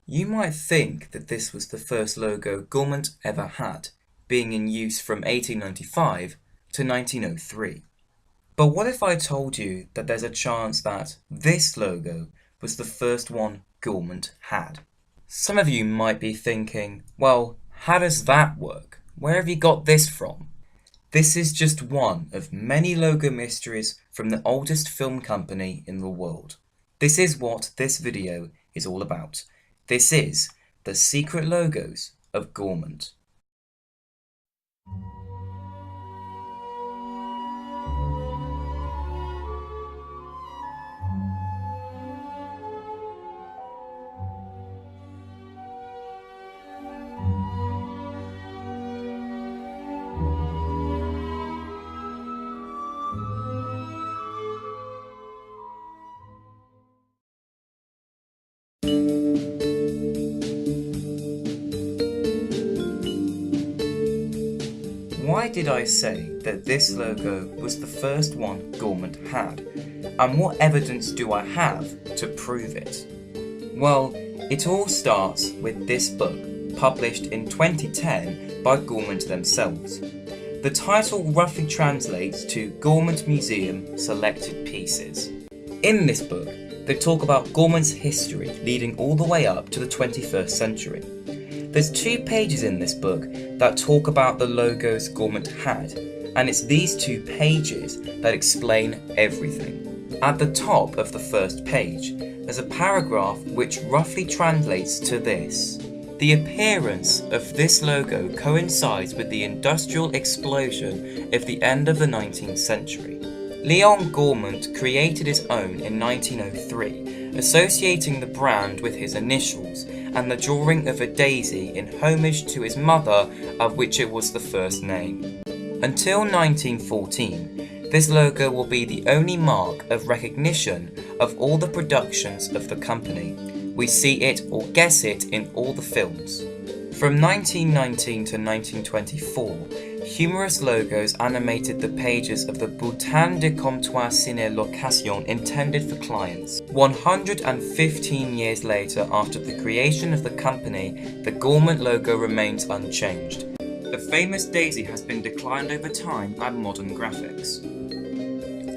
You might think that this was the first logo Gaumont ever had, being in use from 1895 to 1903. But what if I told you that there's a chance that this logo was the first one Gaumont had? Some of you might be thinking, well, how does that work? Where have you got this from? This is just one of many logo mysteries from the oldest film company in the world. This is what this video is all about. This is the secret logos of Gaumont. Why did I say that this logo was the first one Gaumont had? And what evidence do I have to prove it? Well, it all starts with this book, published in 2010 by Gaumont themselves. The title roughly translates to Gaumont Museum Selected Pieces. In this book, they talk about Gaumont's history leading all the way up to the 21st century. There's 2 pages in this book that talk about the logos Gaumont had, and it's these 2 pages that explain everything. At the top of the first page, there's a paragraph which roughly translates to this. The appearance of this logo coincides with the industrial explosion of the end of the 19th century. Leon Gaumont created his own in 1903, associating the brand with his initials and the drawing of a daisy in homage to his mother, of which it was the first name. Until 1914, this logo will be the only mark of recognition of all the productions of the company. We see it or guess it in all the films. From 1919 to 1924, humorous logos animated the pages of the Bulletin de Comptoir Ciné Location intended for clients. 115 years later, after the creation of the company, the Gaumont logo remains unchanged. The famous daisy has been declined over time by modern graphics.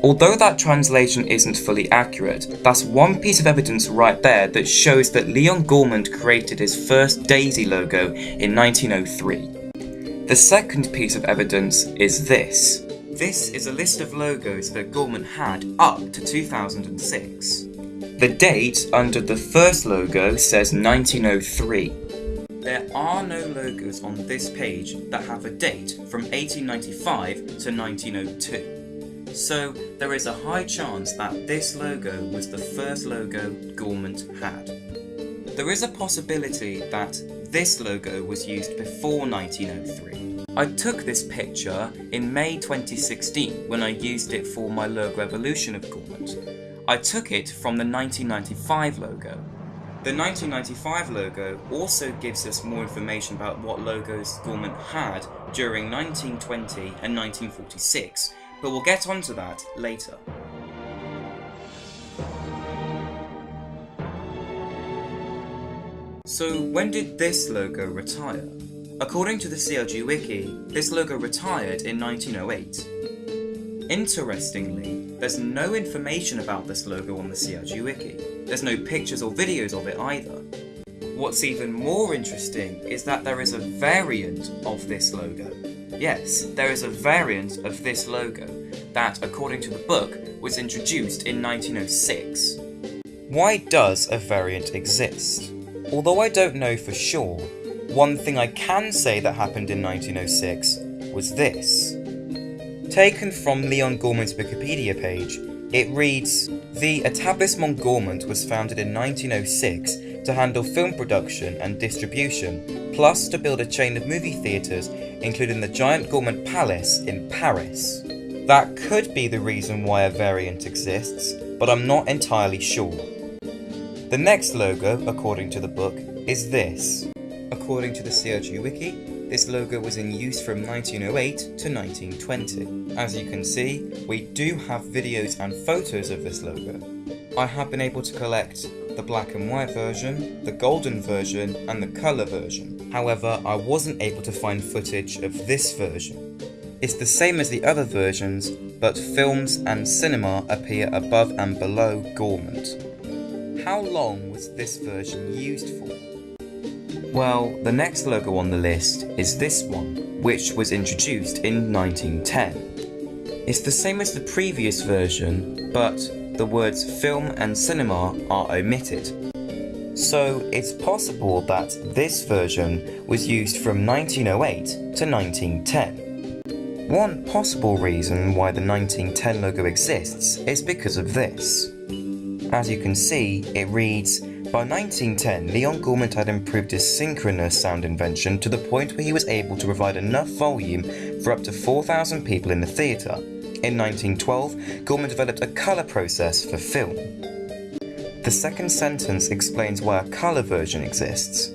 Although that translation isn't fully accurate, that's one piece of evidence right there that shows that Leon Gaumont created his first daisy logo in 1903. The second piece of evidence is this. This is a list of logos that Gaumont had up to 2006. The date under the first logo says 1903. There are no logos on this page that have a date from 1895 to 1902. So there is a high chance that this logo was the first logo Gaumont had. There is a possibility that this logo was used before 1903. I took this picture in May 2016 when I used it for my logo evolution of Gaumont. I took it from the 1995 logo. The 1995 logo also gives us more information about what logos Gaumont had during 1920 and 1946, but we'll get onto that later. So when did this logo retire? According to the CLG Wiki, this logo retired in 1908. Interestingly, there's no information about this logo on the CLG Wiki. There's no pictures or videos of it either. What's even more interesting is that there is a variant of this logo. Yes, there is a variant of this logo that, according to the book, was introduced in 1906. Why does a variant exist? Although I don't know for sure, one thing I can say that happened in 1906 was this. Taken from Leon Gaumont's Wikipedia page, it reads, "The Établissement Gaumont was founded in 1906 to handle film production and distribution, plus to build a chain of movie theatres, including the giant Gaumont Palace in Paris." That could be the reason why a variant exists, but I'm not entirely sure. The next logo, according to the book, is this. According to the CLG Wiki, this logo was in use from 1908 to 1920. As you can see, we do have videos and photos of this logo. I have been able to collect the black and white version, the golden version, and the colour version. However, I wasn't able to find footage of this version. It's the same as the other versions, but films and cinema appear above and below Gaumont. How long was this version used for? Well, the next logo on the list is this one, which was introduced in 1910. It's the same as the previous version, but the words film and cinema are omitted. So it's possible that this version was used from 1908 to 1910. One possible reason why the 1910 logo exists is because of this. As you can see, it reads, by 1910, Leon Gaumont had improved his synchronous sound invention to the point where he was able to provide enough volume for up to 4,000 people in the theatre. In 1912, Gaumont developed a colour process for film. The second sentence explains why a colour version exists.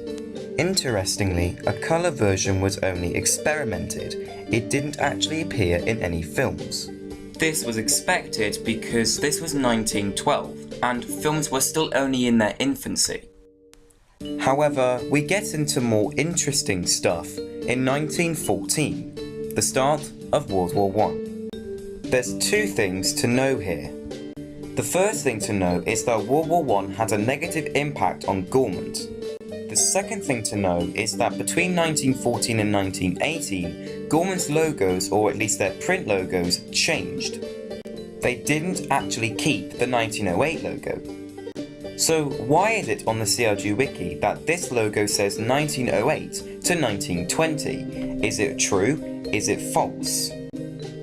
Interestingly, a colour version was only experimented. It didn't actually appear in any films. This was expected because this was 1912 and films were still only in their infancy. However, we get into more interesting stuff in 1914, the start of World War I. There's two things to know here. The first thing to know is that World War I had a negative impact on Gaumont. The second thing to know is that between 1914 and 1918, Gaumont's logos, or at least their print logos, changed. They didn't actually keep the 1908 logo. So why is it on the CRG Wiki that this logo says 1908 to 1920? Is it true? Is it false?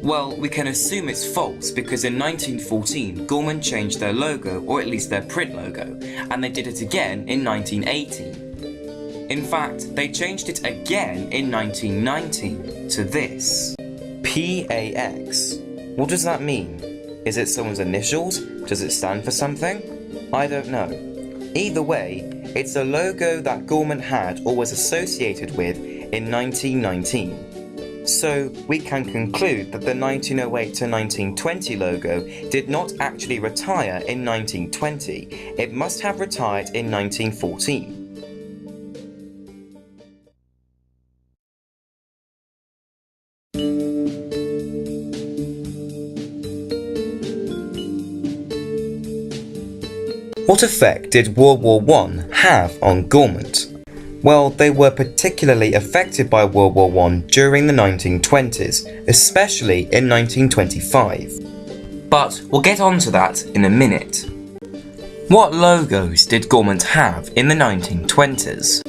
Well, we can assume it's false because in 1914, Gaumont changed their logo, or at least their print logo, and they did it again in 1918. In fact, they changed it again in 1919 to this. PAX. What does that mean? Is it someone's initials? Does it stand for something? I don't know. Either way, it's a logo that Gaumont had or was associated with in 1919. So we can conclude that the 1908 to 1920 logo did not actually retire in 1920. It must have retired in 1914. What effect did World War I have on Gaumont? Well, they were particularly affected by World War I during the 1920s, especially in 1925. But we'll get onto that in a minute. What logos did Gaumont have in the 1920s?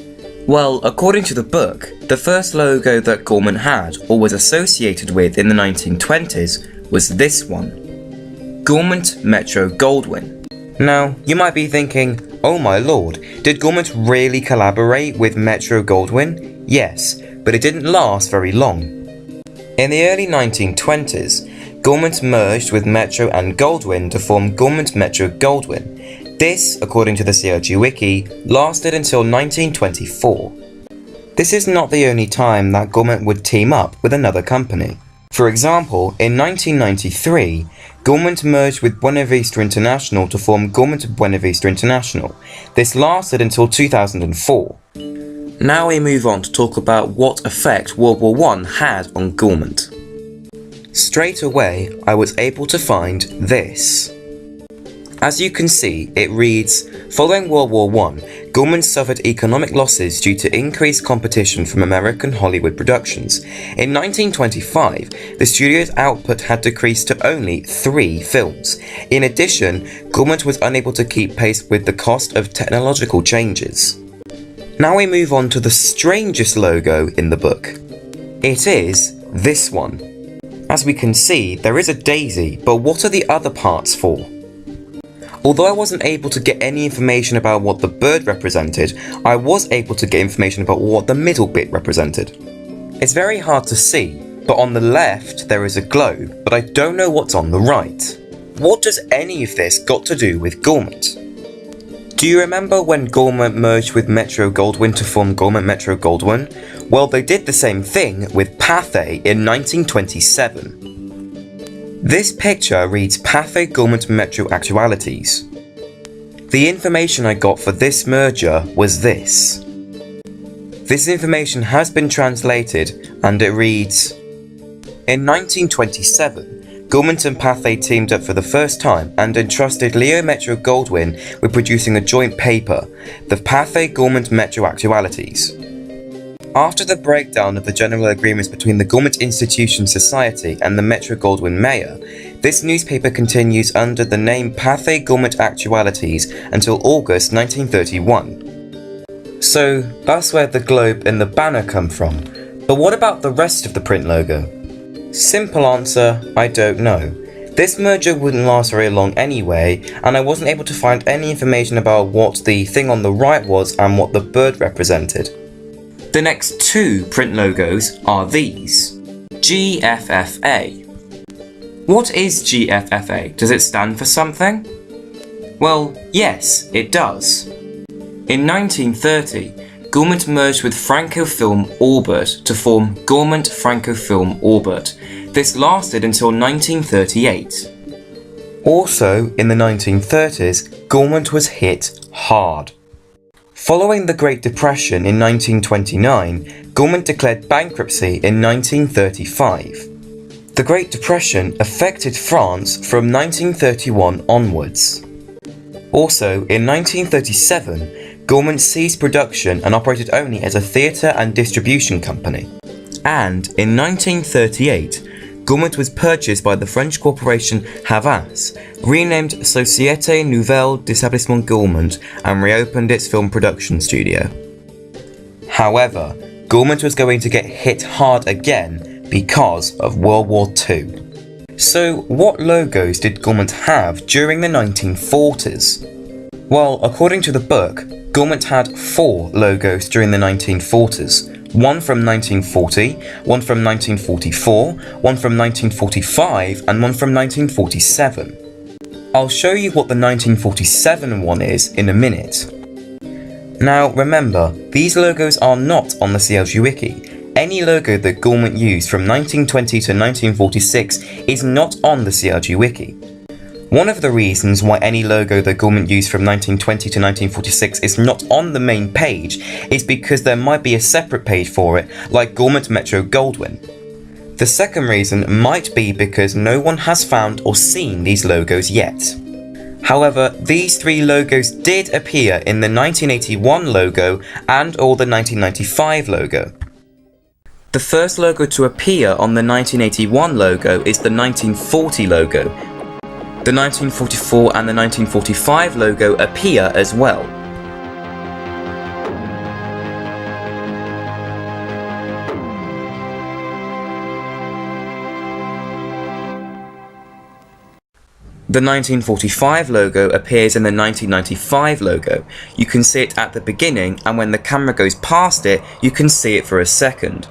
Well, according to the book, the first logo that Gaumont had or was associated with in the 1920s was this one. Gaumont Metro Goldwyn. Now, you might be thinking, oh my lord, did Gaumont really collaborate with Metro Goldwyn? Yes, but it didn't last very long. In the early 1920s, Gaumont merged with Metro and Goldwyn to form Gaumont Metro Goldwyn. This, according to the CRG Wiki, lasted until 1924. This is not the only time that Gaumont would team up with another company. For example, in 1993, Gaumont merged with Buena Vista International to form Gaumont Buena Vista International. This lasted until 2004. Now we move on to talk about what effect World War I had on Gaumont. Straight away, I was able to find this. As you can see, it reads, following World War I, Gaumont suffered economic losses due to increased competition from American Hollywood productions. In 1925, the studio's output had decreased to only 3 films. In addition, Gaumont was unable to keep pace with the cost of technological changes. Now we move on to the strangest logo in the book. It is this one. As we can see, there is a daisy, but what are the other parts for? Although I wasn't able to get any information about what the bird represented, I was able to get information about what the middle bit represented. It's very hard to see, but on the left there is a globe, but I don't know what's on the right. What does any of this got to do with Gaumont? Do you remember when Gaumont merged with Metro Goldwyn to form Gaumont Metro Goldwyn? Well, they did the same thing with Pathé in 1927. This picture reads Pathé Gaumont Metro Actualities. The information I got for this merger was this. This information has been translated and it reads, in 1927, Gaumont and Pathé teamed up for the first time and entrusted Leo Metro-Goldwyn with producing a joint paper, the Pathé-Gaumont Metro Actualities. After the breakdown of the general agreements between the Gaumont Institution Society and the Metro-Goldwyn Mayor, this newspaper continues under the name Pathé-Gaumont Actualities until August 1931. So that's where the globe and the banner come from. But what about the rest of the print logo? Simple answer, I don't know. This merger wouldn't last very long anyway, and I wasn't able to find any information about what the thing on the right was and what the bird represented. The next two print logos are these. GFFA. What is GFFA? Does it stand for something? Well, yes, it does. In 1930, Gaumont merged with Franco-Film Orbit to form Gaumont Franco-Film Orbit. This lasted until 1938. Also, in the 1930s, Gaumont was hit hard. Following the Great Depression in 1929, Gaumont declared bankruptcy in 1935. The Great Depression affected France from 1931 onwards. Also, in 1937, Gaumont ceased production and operated only as a theatre and distribution company. And in 1938, Gaumont was purchased by the French corporation Havas, renamed Société Nouvelle d'Établissement Gaumont, and reopened its film production studio. However, Gaumont was going to get hit hard again because of World War II. So what logos did Gaumont have during the 1940s? Well, according to the book, Gaumont had 4 logos during the 1940s. One from 1940, one from 1944, one from 1945, and one from 1947. I'll show you what the 1947 one is in a minute. Now remember, these logos are not on the CLG Wiki. Any logo that Gaumont used from 1920 to 1946 is not on the CLG Wiki. One of the reasons why any logo that Gaumont used from 1920 to 1946 is not on the main page is because there might be a separate page for it, like Gaumont Metro-Goldwyn. The second reason might be because no one has found or seen these logos yet. However, these 3 logos did appear in the 1981 logo and or the 1995 logo. The first logo to appear on the 1981 logo is the 1940 logo. The 1944 and the 1945 logo appear as well. The 1945 logo appears in the 1995 logo. You can see it at the beginning, and when the camera goes past it, you can see it for a second.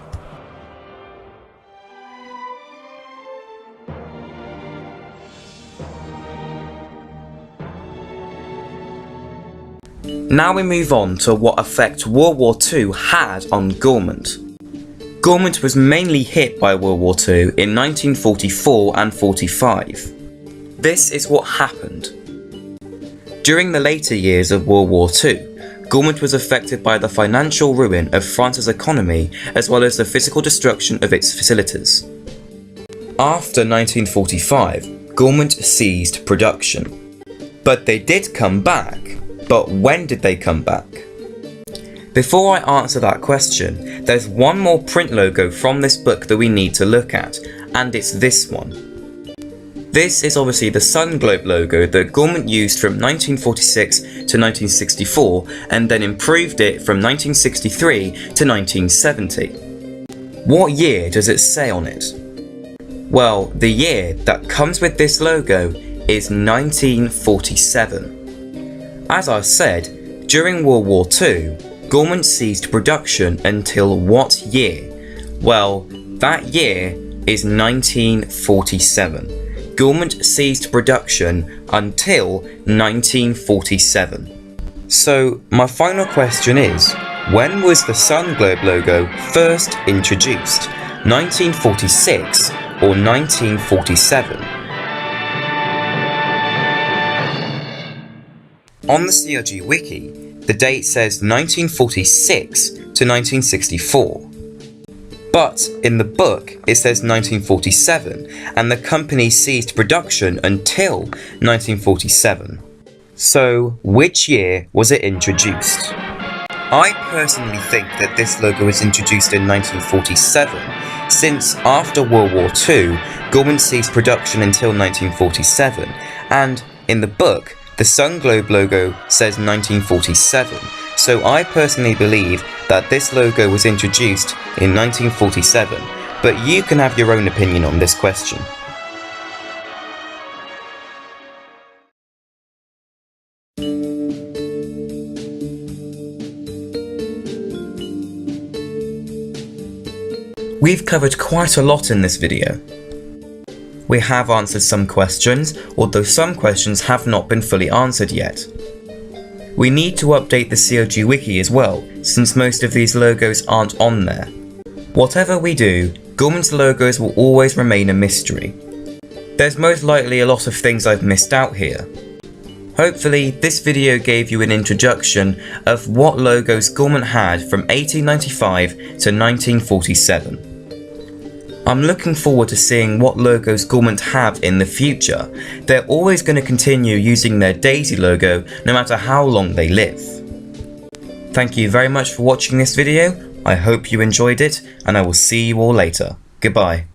Now we move on to what effect World War II had on Gaumont. Gaumont was mainly hit by World War II in 1944 and 45. This is what happened. During the later years of World War II, Gaumont was affected by the financial ruin of France's economy as well as the physical destruction of its facilities. After 1945, Gaumont ceased production. But they did come back. But when did they come back? Before I answer that question, there's one more print logo from this book that we need to look at, and it's this one. This is obviously the Sun Globe logo that Gaumont used from 1946 to 1964 and then improved it from 1963 to 1970. What year does it say on it? Well, the year that comes with this logo is 1947. As I said, during World War II, Gaumont ceased production until what year? Well, that year is 1947. Gaumont ceased production until 1947. So, my final question is, when was the Sun Globe logo first introduced? 1946 or 1947? On the CRG wiki, the date says 1946 to 1964. But in the book, it says 1947, and the company ceased production until 1947. So, which year was it introduced? I personally think that this logo was introduced in 1947, since after World War II, Gaumont ceased production until 1947, and in the book, the Sun Globe logo says 1947. So I personally believe that this logo was introduced in 1947, but you can have your own opinion on this question. We've covered quite a lot in this video. We have answered some questions, although some questions have not been fully answered yet. We need to update the CRG wiki as well, since most of these logos aren't on there. Whatever we do, Gaumont's logos will always remain a mystery. There's most likely a lot of things I've missed out here. Hopefully, this video gave you an introduction of what logos Gaumont had from 1895 to 1947. I'm looking forward to seeing what logos Gaumont have in the future. They're always going to continue using their Daisy logo no matter how long they live. Thank you very much for watching this video. I hope you enjoyed it, and I will see you all later. Goodbye.